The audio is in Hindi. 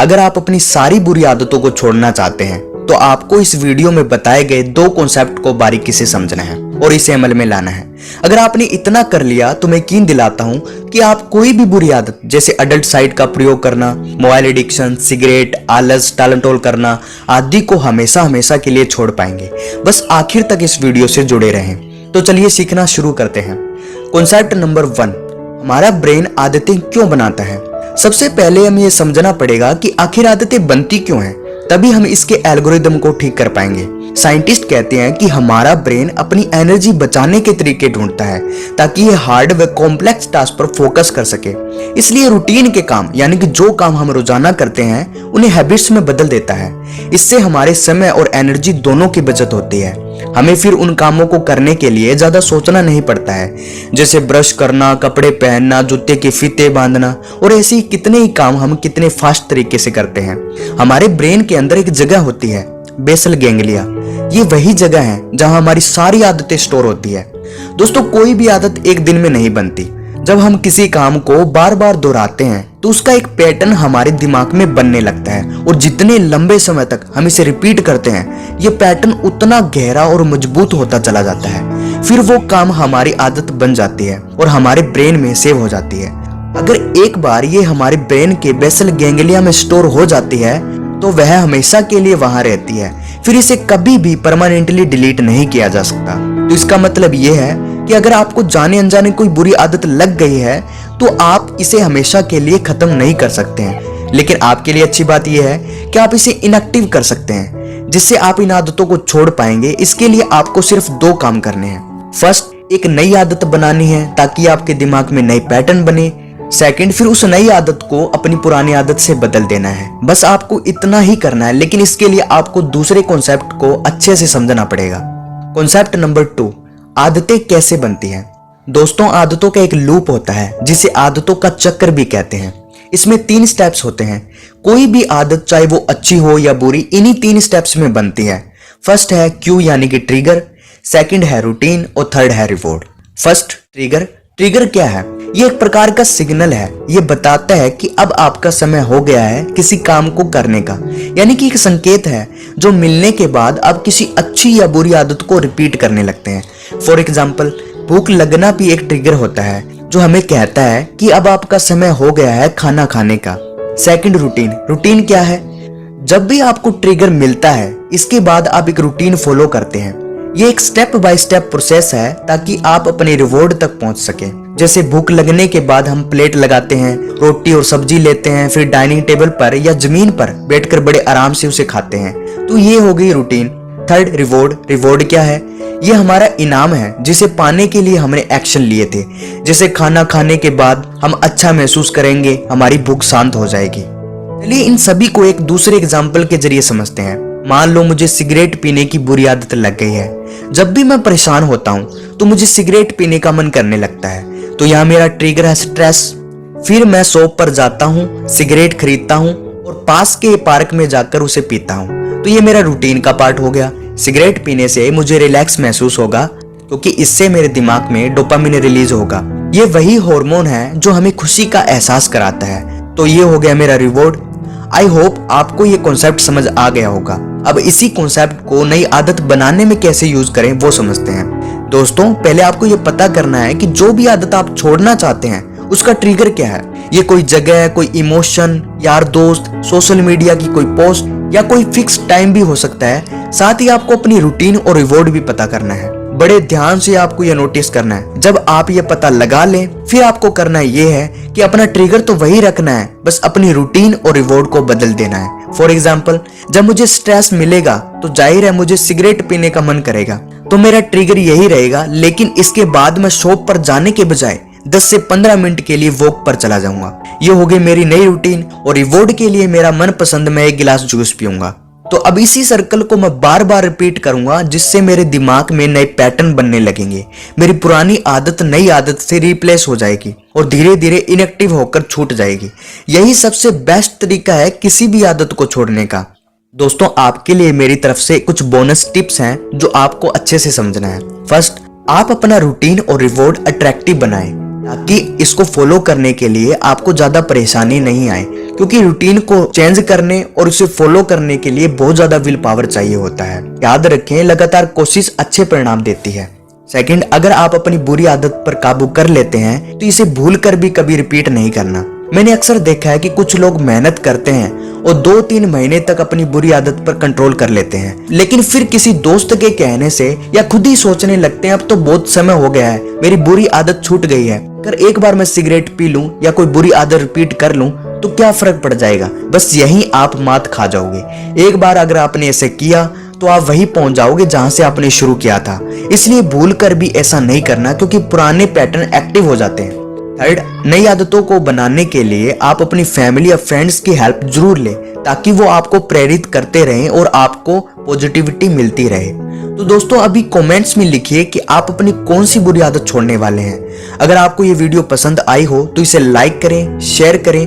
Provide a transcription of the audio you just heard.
अगर आप अपनी सारी बुरी आदतों को छोड़ना चाहते हैं तो आपको इस वीडियो में बताए गए 2 कॉन्सेप्ट को बारीकी से समझना है और इसे अमल में लाना है। अगर आपने इतना कर लिया तो मैं यकीन दिलाता हूं कि आप कोई भी बुरी आदत जैसे अडल्ट साइट का प्रयोग करना, मोबाइल एडिक्शन, सिगरेट, आलस, टालमटोल करना आदि को हमेशा हमेशा के लिए छोड़ पाएंगे। बस आखिर तक इस वीडियो से जुड़े रहें। तो चलिए सीखना शुरू करते हैं। कॉन्सेप्ट नंबर 1, हमारा ब्रेन आदतें क्यों बनाता है। सबसे पहले हमें यह समझना पड़ेगा कि आखिर आदतें बनती क्यों हैं, तभी हम इसके एल्गोरिदम को ठीक कर पाएंगे। साइंटिस्ट कहते हैं कि हमारा ब्रेन अपनी एनर्जी बचाने के तरीके ढूंढता है ताकि ये हार्ड व कॉम्प्लेक्स टास्क पर फोकस कर सके। इसलिए रूटीन के काम यानी कि जो काम हम रोजाना करते हैं उन्हें हैबिट्स में बदल देता है। इससे हमारे समय और एनर्जी दोनों की बचत होती है। हमें फिर उन कामों को करने के लिए ज्यादा सोचना नहीं पड़ता है, जैसे ब्रश करना, कपड़े पहनना, जूते के फीते बांधना और ऐसे ही कितने ही काम हम कितने फास्ट तरीके से करते हैं। हमारे ब्रेन के अंदर एक जगह होती है, बेसल गैंग्लिया। ये वही जगह है जहां हमारी सारी आदतें स्टोर होती है। दोस्तों, कोई भी आदत एक दिन में नहीं बनती। जब हम किसी काम को बार बार दोहराते हैं तो उसका एक पैटर्न हमारे दिमाग में बनने लगता है और जितने लंबे समय तक हम इसे रिपीट करते हैं ये पैटर्न उतना गहरा और मजबूत होता चला जाता है। फिर वो काम हमारी आदत बन जाती है और हमारे ब्रेन में सेव हो जाती है। अगर एक बार ये हमारे ब्रेन के बेसल गैंग्लिया में स्टोर हो जाती है तो वह हमेशा के लिए वहां रहती है। फिर इसे कभी भी परमानेंटली डिलीट नहीं किया जा सकता। तो इसका मतलब यह है कि अगर आपको जाने अनजाने कोई बुरी आदत लग गई है तो आप इसे हमेशा के लिए खत्म नहीं कर सकते हैं। लेकिन आपके लिए अच्छी बात यह है कि आप इसे इनएक्टिव कर सकते हैं, जिससे आप इन आदतों को छोड़ पाएंगे। इसके लिए आपको सिर्फ 2 काम करने हैं। फर्स्ट, एक नई आदत बनानी है ताकि आपके दिमाग में नई पैटर्न बने। सेकंड, फिर उस नई आदत को अपनी पुरानी आदत से बदल देना है। बस आपको इतना ही करना है, लेकिन इसके लिए आपको दूसरे कॉन्सेप्ट को अच्छे से समझना पड़ेगा। कॉन्सेप्ट नंबर 2, आदतें कैसे बनती हैं। दोस्तों, आदतों का एक लूप होता है जिसे आदतों का चक्र भी कहते हैं। इसमें 3 स्टेप्स होते हैं। कोई भी आदत, चाहे वो अच्छी हो या बुरी, इन्हीं 3 स्टेप्स में बनती है। फर्स्ट है क्यू यानी कि ट्रिगर, सेकंड है रूटीन और थर्ड है रिवॉर्ड। First, trigger. ट्रिगर क्या है? ये एक प्रकार का सिग्नल है। ये बताता है कि अब आपका समय हो गया है किसी काम को करने का, यानी कि एक संकेत है जो मिलने के बाद आप किसी अच्छी या बुरी आदत को रिपीट करने लगते हैं। फॉर एग्जाम्पल, भूख लगना भी एक ट्रिगर होता है जो हमें कहता है कि अब आपका समय हो गया है खाना खाने का। Second, routine. रूटीन क्या है? जब भी आपको ट्रिगर मिलता है इसके बाद आप एक रूटीन फॉलो करते हैं। ये एक स्टेप बाय स्टेप प्रोसेस है ताकि आप अपने रिवॉर्ड तक पहुंच सके। जैसे भूख लगने के बाद हम प्लेट लगाते हैं, रोटी और सब्जी लेते हैं, फिर डाइनिंग टेबल पर या जमीन पर बैठकर बड़े आराम से उसे खाते हैं। तो ये हो गई रूटीन। Third, reward. रिवॉर्ड क्या है? ये हमारा इनाम है जिसे पाने के लिए हमने एक्शन लिए थे। जैसे खाना खाने के बाद हम अच्छा महसूस करेंगे, हमारी भूख शांत हो जाएगी। चलिए इन सभी को एक दूसरे एग्जाम्पल के जरिए समझते हैं। मान लो मुझे सिगरेट पीने की बुरी आदत लग गई है। जब भी मैं परेशान होता हूँ तो मुझे सिगरेट पीने का मन करने लगता है। तो यहाँ मेरा ट्रिगर है स्ट्रेस। फिर मैं शॉप पर जाता हूँ, सिगरेट खरीदता हूँ और पास के पार्क में जाकर उसे पीता हूँ। तो ये मेरा रूटीन का पार्ट हो गया। सिगरेट पीने से मुझे रिलैक्स महसूस होगा क्योंकि इससे मेरे दिमाग में डोपामिन रिलीज होगा। ये वही हार्मोन है जो हमें खुशी का एहसास कराता है। तो ये हो गया मेरा रिवॉर्ड। आई होप आपको ये कॉन्सेप्ट समझ आ गया होगा। अब इसी कॉन्सेप्ट को नई आदत बनाने में कैसे यूज करें वो समझते हैं। दोस्तों, पहले आपको ये पता करना है कि जो भी आदत आप छोड़ना चाहते हैं उसका ट्रिगर क्या है। ये कोई जगह, कोई इमोशन, यार दोस्त, सोशल मीडिया की कोई पोस्ट या कोई फिक्स टाइम भी हो सकता है। साथ ही आपको अपनी रूटीन और रिवॉर्ड भी पता करना है। बड़े ध्यान से आपको यह नोटिस करना है। जब आप ये पता लगा लें फिर आपको करना यह है कि अपना ट्रिगर तो वही रखना है, बस अपनी रूटीन और रिवॉर्ड को बदल देना है। फॉर एग्जाम्पल, जब मुझे स्ट्रेस मिलेगा तो जाहिर है मुझे सिगरेट पीने का मन करेगा, तो मेरा ट्रिगर यही रहेगा। लेकिन इसके बाद मैं शॉप पर जाने के बजाय 10 से 15 मिनट के लिए वॉक पर चला जाऊंगा। ये हो गई मेरी नई रूटीन। और रिवॉर्ड के लिए मेरा मनपसंद मैं 1 गिलास जूस पीऊंगा। तो अब इसी सर्कल को मैं बार बार रिपीट करूंगा जिससे मेरे दिमाग में नए पैटर्न बनने लगेंगे। मेरी पुरानी आदत नई आदत से रिप्लेस हो जाएगी और धीरे धीरे इनएक्टिव होकर छूट जाएगी। यही सबसे बेस्ट तरीका है किसी भी आदत को छोड़ने का। दोस्तों, आपके लिए मेरी तरफ से कुछ बोनस टिप्स हैं जो आपको अच्छे से समझना है। फर्स्ट, आप अपना रूटीन और रिवॉर्ड अट्रैक्टिव बनाएं। ताकि इसको फॉलो करने के लिए आपको ज्यादा परेशानी नहीं आए, क्योंकि रूटीन को चेंज करने और उसे फॉलो करने के लिए बहुत ज्यादा विल पावर चाहिए होता है। याद रखें, लगातार कोशिश अच्छे परिणाम देती है। सेकंड, अगर आप अपनी बुरी आदत पर काबू कर लेते हैं तो इसे भूल कर भी कभी रिपीट नहीं करना। मैंने अक्सर देखा है कि कुछ लोग मेहनत करते हैं और 2-3 महीने तक अपनी बुरी आदत पर कंट्रोल कर लेते हैं, लेकिन फिर किसी दोस्त के कहने से या खुद ही सोचने लगते हैं अब तो बहुत समय हो गया है, मेरी बुरी आदत छूट गई है, अगर एक बार मैं सिगरेट पी लूं या कोई बुरी आदत रिपीट कर लूं तो क्या फर्क पड़ जाएगा। बस यही आप मात खा जाओगे। एक बार अगर आपने ऐसे किया तो आप वहीं पहुंच जाओगे जहां से आपने शुरू किया था। इसलिए भूल कर भी ऐसा नहीं करना, क्योंकि पुराने पैटर्न एक्टिव हो जाते हैं। थर्ड, नई आदतों को बनाने के लिए आप अपनी फैमिली या फ्रेंड्स की हेल्प जरूर लें, ताकि वो आपको प्रेरित करते रहें और आपको पॉजिटिविटी मिलती रहे। तो दोस्तों, अभी कमेंट्स में लिखिए कि आप अपनी कौन सी बुरी आदत छोड़ने वाले हैं। अगर आपको ये वीडियो पसंद आई हो तो इसे लाइक करें, शेयर करें